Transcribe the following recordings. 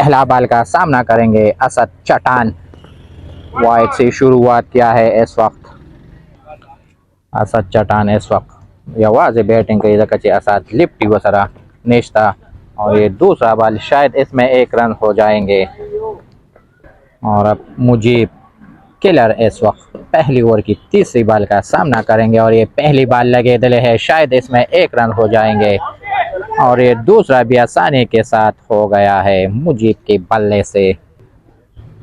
पहला बॉल का सामना करेंगे असद चटान। वाइड से शुरुआत किया है इस वक्त असद चटान। इस वक्त यह वाज़े बैटिंग कही कचे असद लिफ्टी वसरा नेश्ता और ये दूसरा बॉल शायद इसमें 1 रन हो जाएंगे। और अब मुजीब किलर इस वक्त पहली ओवर की तीसरी बॉल का सामना करेंगे और ये पहली बॉल लगे दिले है, शायद इसमें 1 रन हो जाएंगे। और ये दूसरा भी आसानी के साथ हो गया है मुजीब के बल्ले से।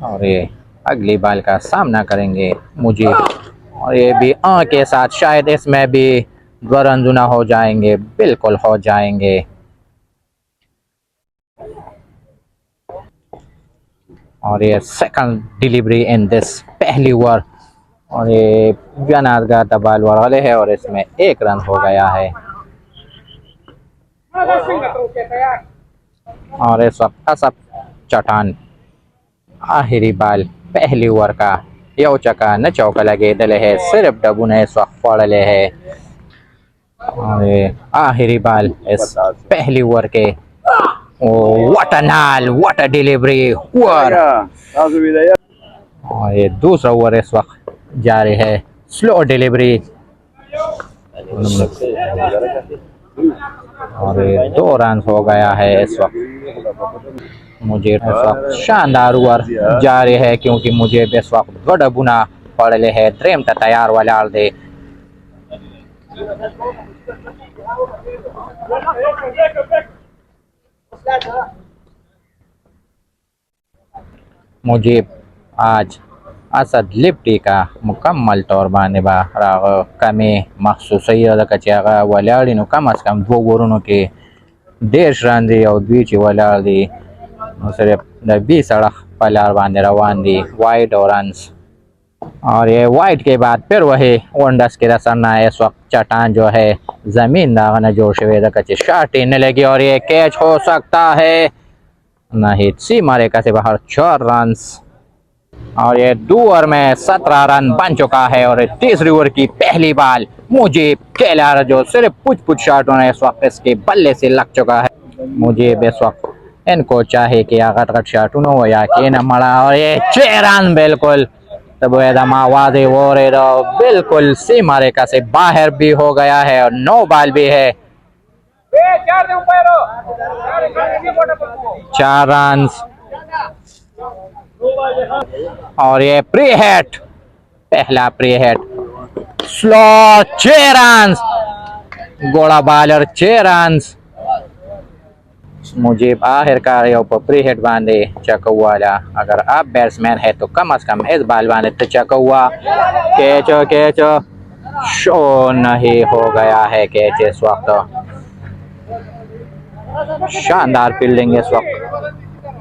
और ये अगली बॉल का सामना करेंगे मुजीब और ये भी के साथ शायद इसमें भी 2 रन जुना हो जाएंगे, बिल्कुल हो जाएंगे। और ये सेकंड डिलीवरी इन दिस पहली ओवर और ये जनाजगा दबाल वाले है और इसमें 1 रन हो गया है। और इस वक्त असद चटान आखिरी बॉल पहली ओवर का यो चका न चौका लगे दले है, सिर्फ डबू ने इस वक्त फोड़ले है। और ये आखिरी बॉल इस पहली ओवर के व्हाट अ नाल, व्हाट अ डिलीवरी ओवर। और ये दूसरा ओवर इस वक्त जारी है, स्लो डिलीवरी और ये 2 रन हो गया है इस वक्त। मुझे इस वक्त शानदार ओवर जारी है क्योंकि मुझे इस वक्त बड़ा बुना पड़े है, ड्रीम तैयार वाला दे। मुझे आज असद लिफ्टी का मुकम्मल तौर बानबा कमी मखसूस वलाड़ी कम अज कम 2 ओवरों के 1.5 रन दी और 2 वलाड़ दी सिर्फ 20 सड़क पलार बांधे रवान दी वाइड और रन्स। और ये वाइड के बाद फिर वही वनडस के रसना है। इस वक्त चटान जो है जमीन दागना जोर से शॉट इन लगी और ये कैच हो सकता है नहीं, सी मारे का से बाहर 4 रन। और ये 2 ओवर में 17 रन बन चुका है। और तीसरी ओवर की पहली बॉल मुजीब केलर जो सिर्फ कुछ शॉट होने इस वक्त इसके बल्ले से लग चुका है। मुजीब इस वक्त इनको चाहे कि अगर शॉट हो या कि न मरा और ये 6 रन बिल्कुल तब आवाज वो बिल्कुल सीमा रेखा से बाहर भी हो गया है और 9 बॉल भी है। 4 रन और ये प्री हिट, पहला प्री हिट स्लो 6 रन, गोला बॉलर 6 रन। मुझे आखिरकार प्री हिट बांधे चकौवाला। अगर आप बैट्समैन है तो कम से कम इस बॉल बांधे तो चकौवा। कैच शो नहीं हो गया है कैच इस वक्त। शानदार फील्डिंग इस वक्त,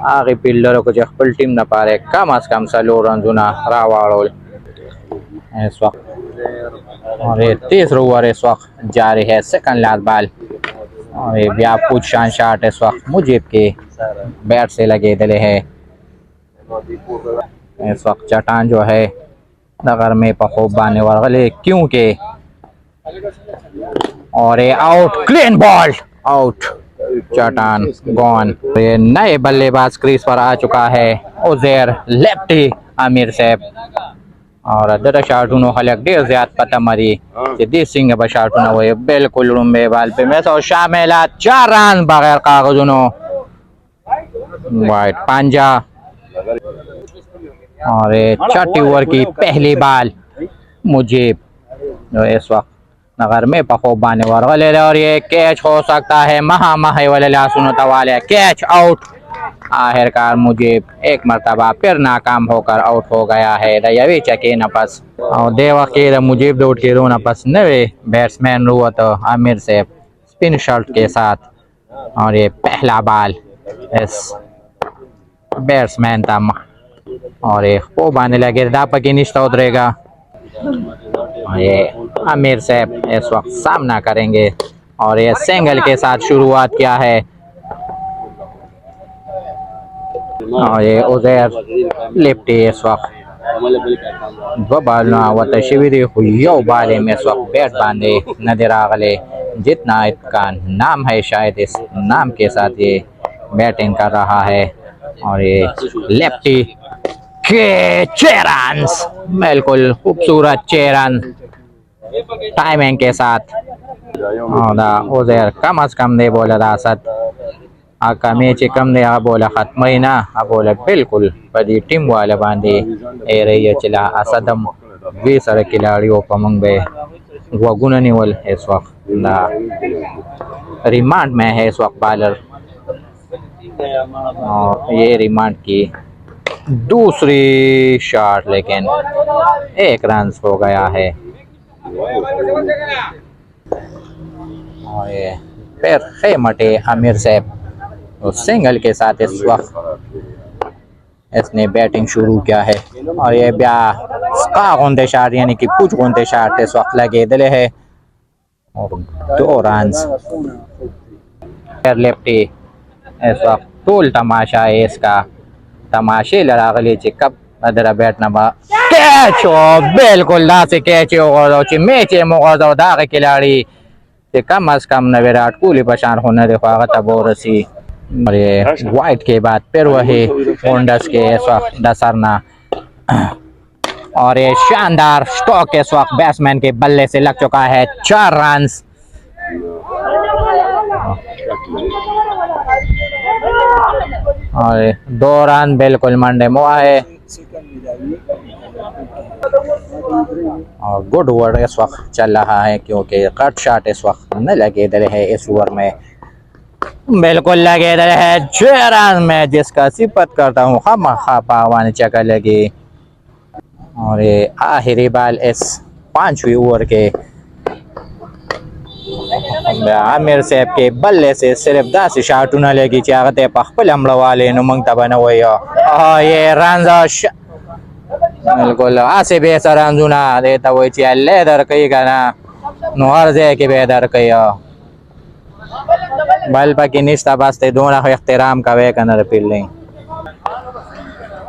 आगे फील्डरों को जखपल टीम न पा रहे, कम से कम सलो रन जुना रावाड़ोल इस वक्त। और ये तीसरा ओवर इस वक्त जारी है, सेकंड लास्ट बॉल और ये भी कुछ शान शॉट इस वक्त मुजीब के बैट से लगे दिले है। इस वक्त चटान जो है नगर में पखोब बाने वाले क्योंकि और ये आउट, क्लीन बॉल आउट, चटान गॉन। ये नए बल्लेबाज क्रीज पर आ चुका है उजैर लेफ्टी आमिर साहब। और दर शार्टूनो हलक देर ज्यादा पता मरी सिद्धि सिंह बशार्टूनो वो बिल्कुल रुम्बे बाल पे में तो शामिल 4 रन बगैर कागजों वाइट पांजा। और ये 6ठी ओवर की पहली बॉल मुजीब जो इस वक्त नगर में पखोब बाने वाले और ये कैच हो सकता है महा वाले लासुनो तवाले, कैच आउट। आखिरकार मुझे एक मरतबा फिर नाकाम होकर आउट हो गया है रवि चके नपस और देवा के मुजीब दौड़ के रो नपस नवे बैट्समैन रुआ तो आमिर से स्पिन शॉट के साथ। और ये पहला बॉल इस बैट्समैन था और ये वो बाने लगे दापा की निश्ता उतरेगा। ये आमिर साहब इस वक्त सामना करेंगे और ये सिंगल के साथ शुरुआत किया है। और ये उजैर लिफ्टी इस वक्त 2 बॉल शिविरी हुई बाले में इस वक्त बैट बांधे नजर आगले, जितना इसका नाम है शायद इस नाम के साथ ये बैटिंग कर रहा है। और ये लेफ्टी के 6 रन, बिल्कुल खूबसूरत 6 रन टाइमिंग के साथ। और उधर कम अज कम दे बोला रासत मैच कम दे बोला खत्म ही ना बोला बिल्कुल पदी टीम वाले बांधे ए रही चला असदम वे सारे खिलाड़ियों पमंग बे वगुना निवल इस वक्त रिमांड में है इस वक्त बॉलर। और ये रिमांड की दूसरी शॉट लेकिन 1 रन हो गया है। और ये फिर खेमटे आमिर साहब तो सिंगल के साथ इस वक्त इसने बैटिंग शुरू किया है। और ये गुंदे शाट यानी कि कुछ गुंदे शाट इस वक्त लगे दिले है और 2 रन। लेफ्टी इस वक्त टोल तमाशा है इसका, तमाशे लड़ा गली कब अदरा बैठना बा कैच बिल्कुल दा से कैच हो मैच मुगो दा के खिलाड़ी से कम अज कम न विराट कोहली पशान होने देखा बोरसी। और ये वाइट के बाद फिर वही ओंडस के इस वक्त दसरना और ये शानदार स्टॉक इस वक्त बैट्समैन के बल्ले से लग चुका है 4 रन। और 2 रन बिल्कुल मंडे मुआ है और गुड ओवर इस वक्त चल रहा है क्योंकि कट शॉट इस वक्त न लगे दे है इस ओवर में, बिल्कुल लगे दे है 6 रन में जिसका सिफत करता हूँ हम पावान चक्कर लगी। और ये आखिरी बाल इस 5वीं ओवर के आमिर साहब के बल्ले से सिर्फ 10 शॉट न लगी चाहते पखपल हमला वाले नुमंग तबन हुई ये रन बिल्कुल आसे बेसर रंजुना देता वही चाहिए लेदर कही करना नुहर जे के बेदर कही बल पकी निश्ता बास्ते दोनों को इख्तिराम का वे कनर फील्डिंग।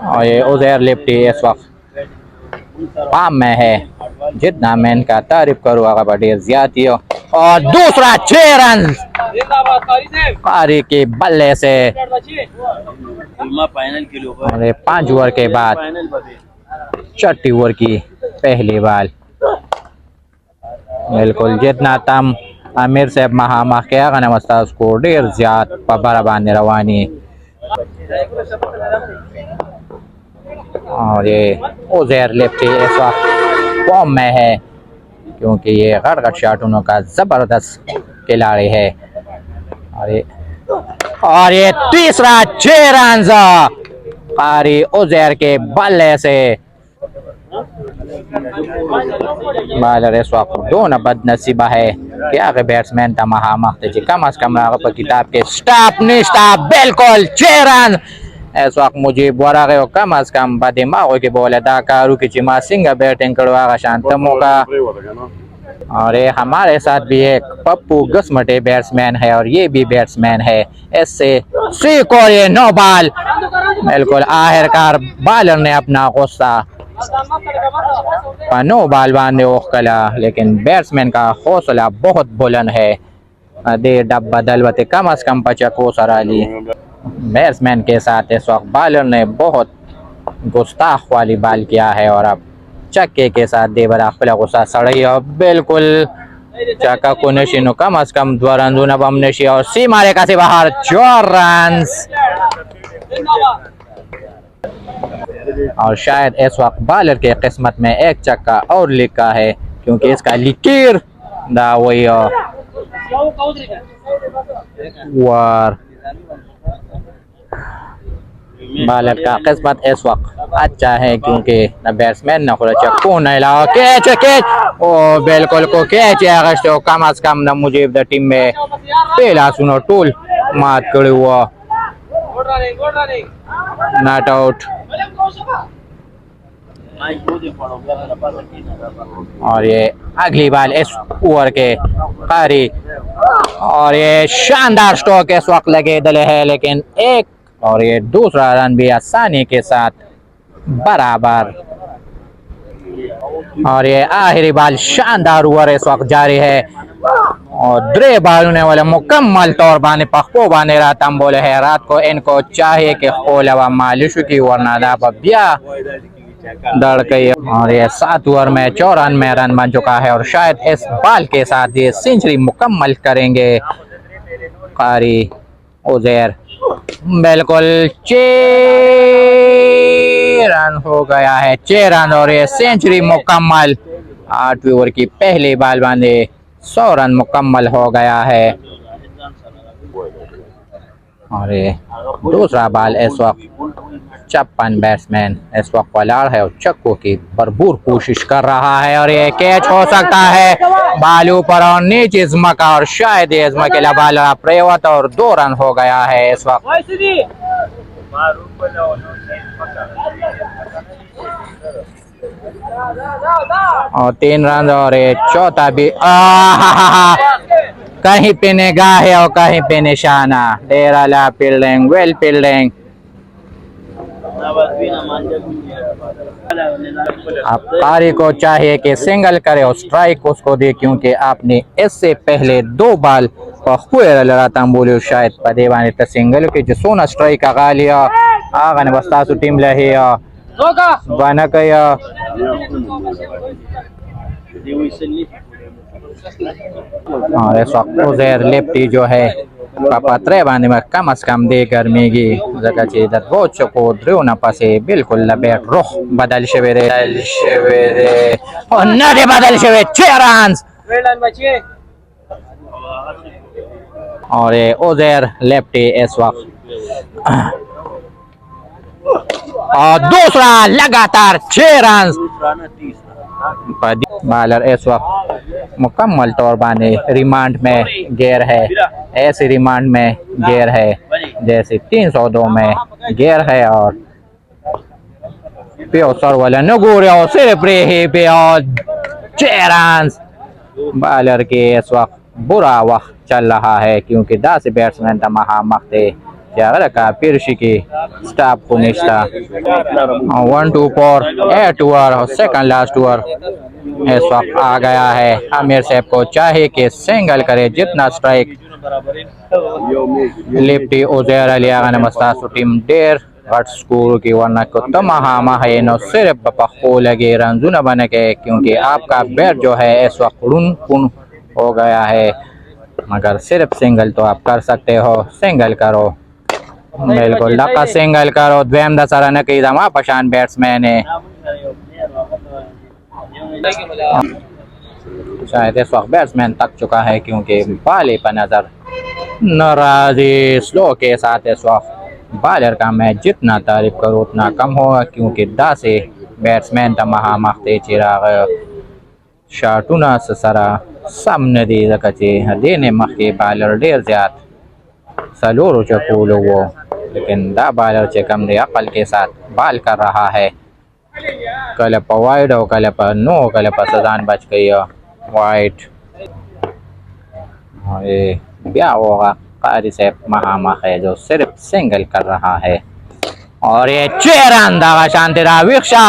और ये उधर लिफ्टी इस वक्त पाम में है, जितना मैं इनका तारीफ करूँगा बड़ी ज्यादा हो। और दूसरा 6 रन कारी के बल्ले से। और 5 ओवर के बाद 6ठी ओवर की पहली बाल बिल्कुल जितना तम आमिर साहब महा क्या नमस्ता उसको ढेर ज्यादा पबराबान रवानी। और ये उजैर लेफ्टी इस वक्त फॉर्म में है क्योंकि ये गड़गड़ शॉटों का जबरदस्त खिलाड़ी है। और ये तीसरा 6 रन कारी उजैर के बल्ले से। बालर इस वक्त दोनों बदनसीबा है क्या बैट्समैन तमाहा मख्त कम अज कम पर किताब के स्टॉप निस्टा बिल्कुल 6 रन इस वक्त मुझे बोरा गए कम अज कम बदिमागो की बोल अदा कारू की चिमा सिंह बैटिंग करवा शांतमो का। और ये हमारे साथ भी एक पप्पू गस्मटे बैट्समैन है और ये भी बैट्समैन है इससे सीख और ये 9 बाल बिल्कुल आखिरकार बॉलर ने अपना गुस्सा 9 बाल बांधे कला लेकिन बैट्समैन का हौसला बहुत बुलंद है दे डब बदलवते कम अज कम 55 सराली बैट्समैन के साथ इस वक्त बॉलर ने बहुत गुस्ताख वाली बाल किया है और अब चक्के के साथ दे बरा गुस्सा सड़ई और बिल्कुल चक्का को नशीनो कम अज कम 2 रन बम नशी और सी मारे का से बाहर 4 रन। और शायद इस वक्त बॉलर के किस्मत में एक चक्का और लिखा है क्योंकि इसका लिकीर दा वही वार बॉलर का किस्मत इस वक्त अच्छा है क्योंकि न बैट्समैन न खुला चक्कू न लाओ कैच कैच ओ बिल्कुल को कैच है कम अज कम न मुझे टीम में पहला सुनो टूल मात करे हुआ नॉट आउट। और ये अगली बाल इस ओवर के कारी और ये शानदार स्ट्रोक इस वक्त लगे दले है लेकिन एक और ये दूसरा रन भी आसानी के साथ बराबर। और ये आखिरी बाल शानदार ओवर इस वक्त जारी है और द्रे बालूने वाले मुकम्मल तौर बाने पखपो बाने रातम बोले है रात को इनको चाहिए कि खोलवा मालिश की वरना दा बिया दड़ गई। और ये 7 ओवर में 94 रन बन चुका है और शायद इस बॉल के साथ ये सेंचुरी मुकम्मल करेंगे कारी उजैर। बिल्कुल 6 रन हो गया है, 6 रन और ये सेंचुरी मुकम्मल। 8 ओवर की पहली बॉल बांधे 100 रन मुकम्मल हो गया है। और ये दूसरा बॉल इस वक्त चप्पन बैट्समैन इस वक्त पलाड़ है और चक्को की भरपूर कोशिश कर रहा है और ये कैच हो सकता है। बाल ऊपर और नीचे इज्मा और शायद इज्मा के लिए बाल प्रेवत और 2 रन हो गया है इस वक्त। और 3 रन और ये चौथा भी कहीं पे निगाह है और कहीं पे निशाना। डेराला फील्डिंग, वेल फील्डिंग। अब कारी को चाहिए कि सिंगल करे और स्ट्राइक उसको दे क्योंकि आपने इससे पहले 2 बॉल बोले शायद पदेवानी तो सिंगल के जो सोना स्ट्राइक का गालिया आगन बस्तासु टीम लहे बना कया। और इस वक्त उजैर लेफ्टी जो है पत्रे बांधे में कम से कम दे गर्मी की जगह चाहिए वो चको ड्रो न पासे बिल्कुल लपेट रुख बदल शवेरे और नरे बदल शवे 6 रन। और ये उजैर लेफ्टी इस वक्त और दूसरा लगातार 6 रन। बॉलर इस वक्त मुकम्मल तौर बाने रिमांड में गेर है, ऐसे रिमांड में गेर है जैसे 302 में गेर है। और सर वाला नगोरे और सिर्फ रहे पे और 6 रन। बॉलर के इस वक्त बुरा वक्त चल रहा है क्योंकि 10 बैट्समैन तमाहा मखते का पिरशी की स्टाफ को निश्ता 1-2 पर 8 ओवर और सेकंड लास्ट ओवर इस वक्त आ गया है। आमिर साहब को चाहिए कि सिंगल करे जितना strike लिफ्टी Uzair Ali Agha मस्तासु team der घट स्कोर की वरना को तमाहा माहे न सिर्फ बपखो लगे रंजुना बने के क्योंकि आपका बैट जो है इस वक्त रुन हो गया है। मगर सिर्फ सिंगल तो आप कर सकते हो, सिंगल करो बिल्कुल लका सिंगल करो। द्वेम दसरा न की दमा पशान बैट्समैन है शायद इस वक्त बैट्समैन तक चुका है क्योंकि बाले पर नजर नाराजी स्लो के साथ इस वक्त बॉलर का मैं जितना तारीफ करूँ उतना कम होगा क्योंकि 10 बैट्समैन तमाहा मखते चिराग शाटूना सरा सामने दी कचे देने मखे बॉलर डेर ज्यादा सलोरो चकोलो वो लेकिन दा बॉलर चे कम दे अकल के साथ बॉल कर रहा है। कल पर वाइड हो कल पर नो कल पर सजान बच गई वाइड। ये क्या होगा कारी से महामख है जो सिर्फ सिंगल कर रहा है और ये 6 रन दावा शांति वीक्षा।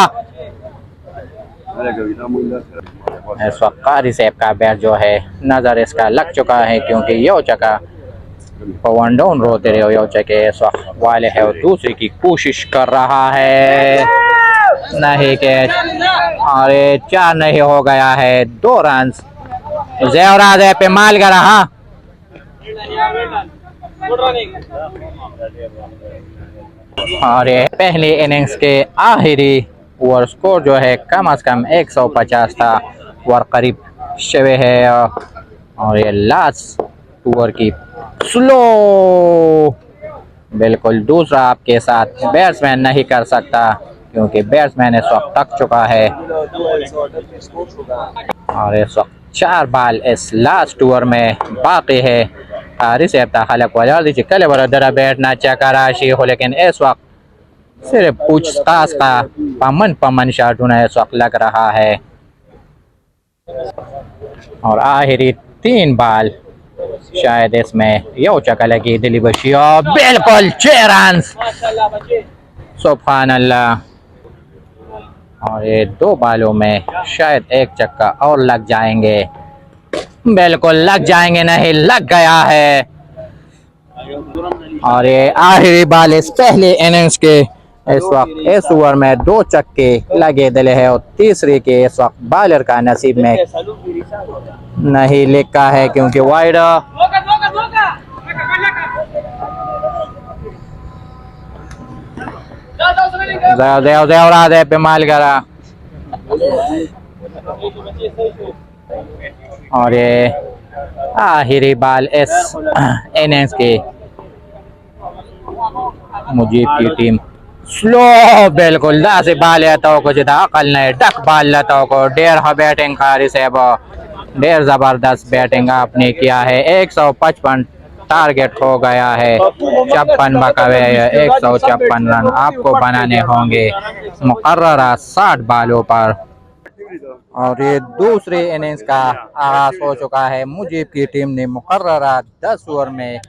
इस वक्त कारी सेब का बैट जो है नजर इसका लग चुका है क्योंकि यो चका वन डाउन रोते रहे यो चके इस वक्त वाले है और दूसरी की कोशिश कर रहा है नहीं कैच और 4 नहीं हो गया है 2 रन। जेवराज है पे माल कर रहा और ये पहली इनिंग्स के आखिरी ओवर स्कोर जो है कम से कम 150 था और करीब शवे है। और ये लास्ट ओवर की स्लो बिल्कुल दूसरा आपके साथ बैट्समैन नहीं कर सकता क्योंकि बैट्समैन इस वक्त तक चुका है। और इस वक्त 4 बॉल इस लास्ट ओवर में बाकी है। रिसेप्टा खलक वजह दी कल बरदरा बैठना चकाराशी हो लेकिन इस वक्त सिर्फ पूछताछ का पमन शॉट होना इस वक्त लग रहा है। और आखिरी 3 बॉल शायद इसमें यो चका लगी दिली बशी और बिल्कुल 6 रन सुभान अल्लाह। और ये 2 बॉलों में शायद 1 चक्का और लग जाएंगे बिल्कुल लग जाएंगे, नहीं लग गया है। और ये आखिरी बॉल इस पहले इनिंग्स के इस वक्त इस ओवर में दो छक्के लगे दिले है और तीसरे के इस वक्त बॉलर का नसीब में नहीं लिखा है क्योंकि वाइड देवराज पे माल करा। और ये आखिरी बॉल इस इनिंग्स की मुजीब की टीम स्लो बिल्कुल दा से बाल तो कुछ अकल नहीं डक बाल लेता को डेर बैटिंग खारी से ढेर जबरदस्त बैटिंग आपने किया है। 155 टारगेट हो गया है, 56 बकावे 156 रन आपको बनाने होंगे मुकर्ररा 60 बालों पर। और ये दूसरे इनिंग्स का आगाज हो चुका है। मुजीब की टीम ने मुकर्ररा 10 ओवर में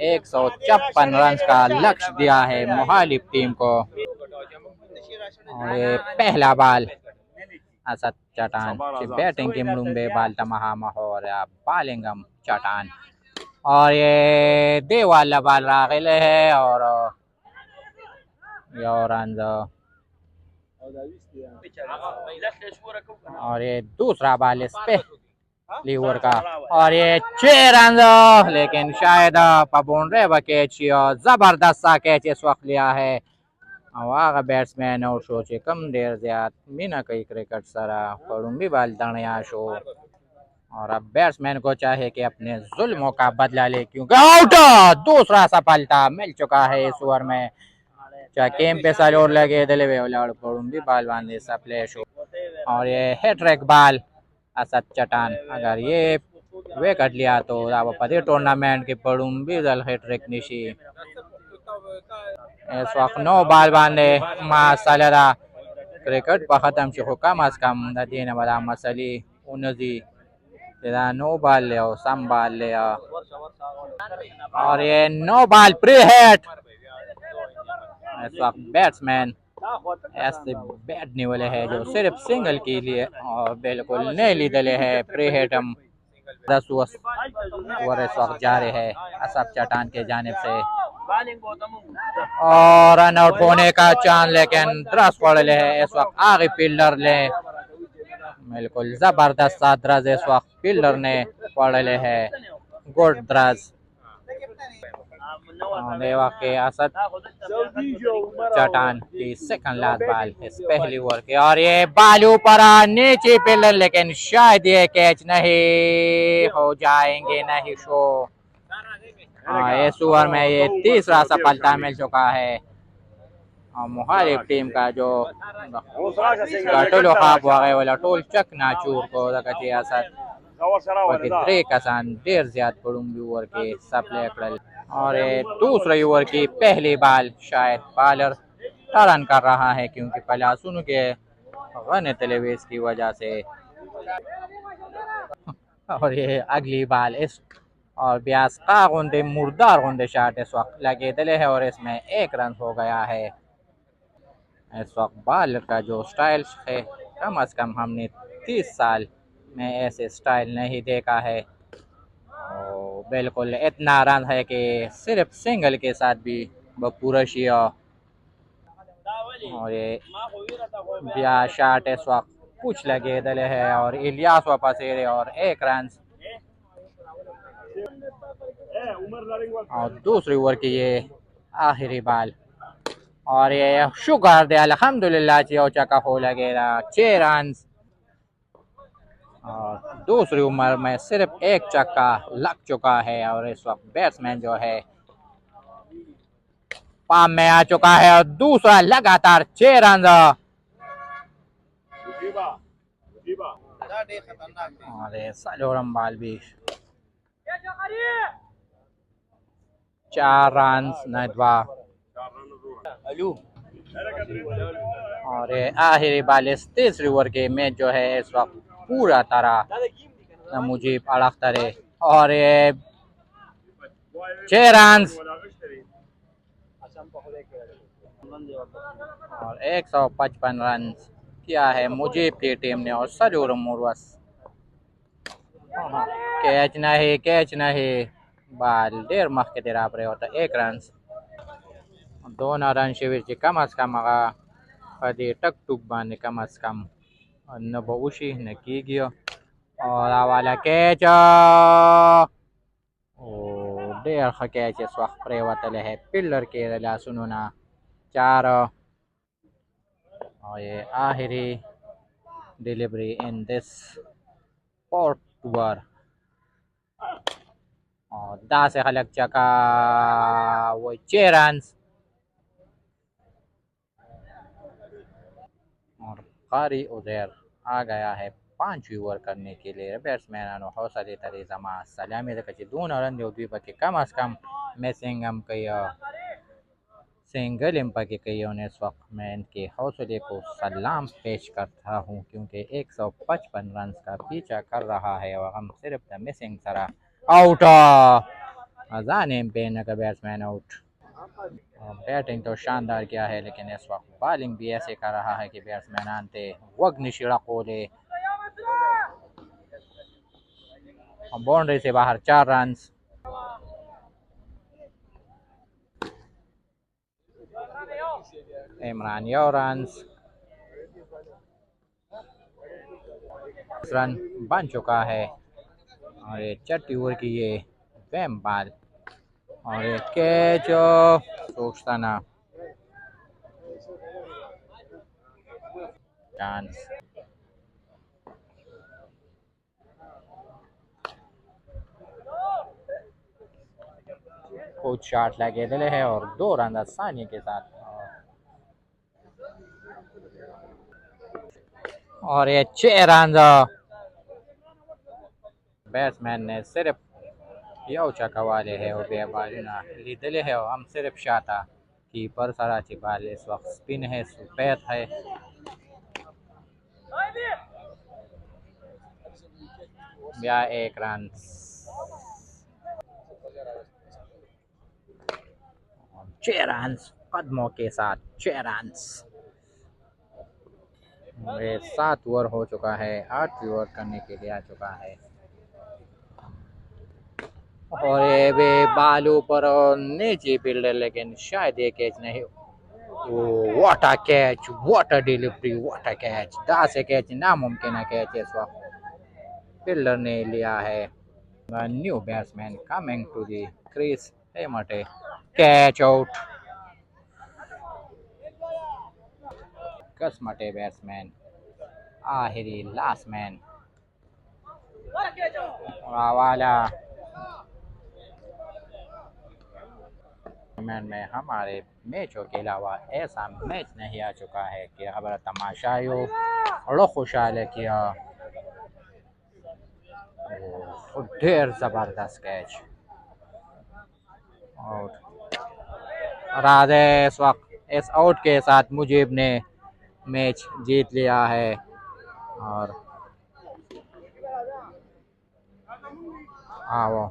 156 रन का लक्ष्य दिया है मुखालिफ टीम को। और ये पहला बॉल असद चटान बैटिंग की मुंबई बाल तमहा और बालिंगम चटान और ये देवाल बाल रागिले है और ये दूसरा बॉल इस पे लीवर का और ये 6 रन लेकिन शायद बाउंड्री कैच जबरदस्त सा कैच इस वक्त लिया है। वाह बैट्समैन और सोचे कम देर ज्यादा मीना कई क्रिकेट सरा भी बाल दणिया शो। और अब बैट्समैन को चाहे कि अपने जुल्मों का बदला ले क्योंकि आउट दूसरा सफलता मिल चुका है इस ओवर में। चाहे गेम पे सलोर लगे दिले भी बाल बांधे सप्ले शो। और ये हैट्रिक बाल असद चटान अगर ये वे कट लिया तो पति टूर्नामेंट के पड़ूम भी जल हैट्रिक निशी इस वक्त 9 बाल बांधे मासालेदा क्रिकेट ख़त्म शुरू कम अज कम नदीन वाला मसली उनजी 9 बाल ले संभाल ले। और ये 9 बाल प्री हेट इस वक्त बैट्समैन ऐसे बैठने वाले हैं जो सिर्फ सिंगल के लिए और बिल्कुल नहीं ली दले है प्री हेट हम 10 ओवर इस वक्त जा रहे हैं असद चटान के जानिब से और रन आउट होने का चांस लेकिन द्रस पड़ ले है इस वक्त आगे फील्डर ले बिल्कुल जबरदस्त द्रज इस वक्त फील्डर ने पड़ ले है गुड द्रज के असद चटान की सेकंड लास्ट बॉल इस पहली ओवर के और ये बाल ऊपर नीचे फील्डर लेकिन शायद ये कैच नहीं हो जाएंगे नहीं शो। इस ओवर में ये तीसरा सफलता मिल चुका है और मुखालिफ टीम का जो टोल चक नाचूर को असद कसान देर ज्यादा पड़ूंगी ओवर के सप्ले और दूसरे ओवर की पहली बाल शायद बॉलर टर्न कर रहा है क्योंकि पलासुन के गन तलेवेज की वजह से। और ये अगली बाल इस और ब्यास का गुंदे मुर्दार गुंदे शाट इस वक्त लगे दिले है और इसमें 1 रन हो गया है। इस वक्त बॉलर का जो स्टाइल है कम अज कम हमने 30 साल में ऐसे स्टाइल नहीं देखा है। बिल्कुल इतना रन है कि सिर्फ सिंगल के साथ भी पूरा शिया और ये ब्याह शाट इस वक्त कुछ लगे दले है और इलियास वापस और 1 रन और दूसरी ओवर की ये आखिरी बाल और ये शुक्र दे अल्हम्दुलिल्लाह चौचा का हो लगेगा 6 रन और दूसरी उम्र में सिर्फ 1 चक्का लग चुका है और इस वक्त बैट्समैन जो है पाम में आ चुका है और दूसरा लगातार 6 रन और सलोरम बाल भी 4 रन नदवा और आखिरी बाल इस तीसरी ओवर के मैच जो है इस वक्त पूरा तरह मुझे अड़क तरे और ये 6 रन और 155 रन किया है मुजीब की टीम ने और सजूर मुरवस कैच नहीं बाल देर मख के तेरा पर होता 1 रन 2 रन शिविरची कम अज कम कधी टकटुक बांधे कम अज कम न बहुशी न की गयो और आवाला कैच ओ देर कैच इस वक्त प्रेवतले है पिलर के रला सुनोना 4 और ये आखिरी delivery in this fourth over और 10 से खलक चका वो 6 रन और कारी उधर आ गया है 5 ओवर करने के लिए बैट्समैन हौसले तरी जमा सलामी कची 2 रन द्वी बके कम अज कम मैसिंगम कई सिंगल इम्पा के कई इस वक्त मैं इनके हौसले को सलाम पेश करता हूं क्योंकि 155 रन का पीछा कर रहा है और हम सिर्फ मिसिंग सरा आउट अजान पेन का बैट्समैन आउट। बैटिंग तो शानदार किया है लेकिन इस वक्त बॉलिंग भी ऐसे कर रहा है कि बैट्समैन आनते वग्निशिड़ा कोले बाउंड्री से बाहर 4 रन इमरान यो रन बन चुका है और ये 4 ओवर की ये वैम बाल और ये कैच सोचता ना चांस कुछ शॉट लगे दिले है और 2 रन आसानी के साथ और ये 6 रन बैट्समैन ने सिर्फ यो चकवाले है वो बेबारिना लीदले है हम सिर्फ शाता कीपर सराची बाल इस वक्त स्पिन है सफेद है या 1 रन 6 रन कदमों के साथ 6 रन 7 ओवर हो चुका है 8 ओवर करने के लिए आ चुका है और ये भी बालू पर नीचे फील्डर लेकिन शायद ये कैच नहीं what a catch what a delivery what a catch 10 catch नामुमकिन है कैच इस वक्त फील्डर ने लिया है new batsman coming to the crease मटे कैच आउट कसमटे बैट्समैन आखिरी लास्ट मैन वाला में हमारे मैचों के अलावा ऐसा मैच नहीं आ चुका है कि खबर तमाशायो और खुशहाल किया ढेर जबरदस्त कैच आउट राधे इस वक्त इस आउट के साथ मुजीब ने मैच जीत लिया है और हाँ वो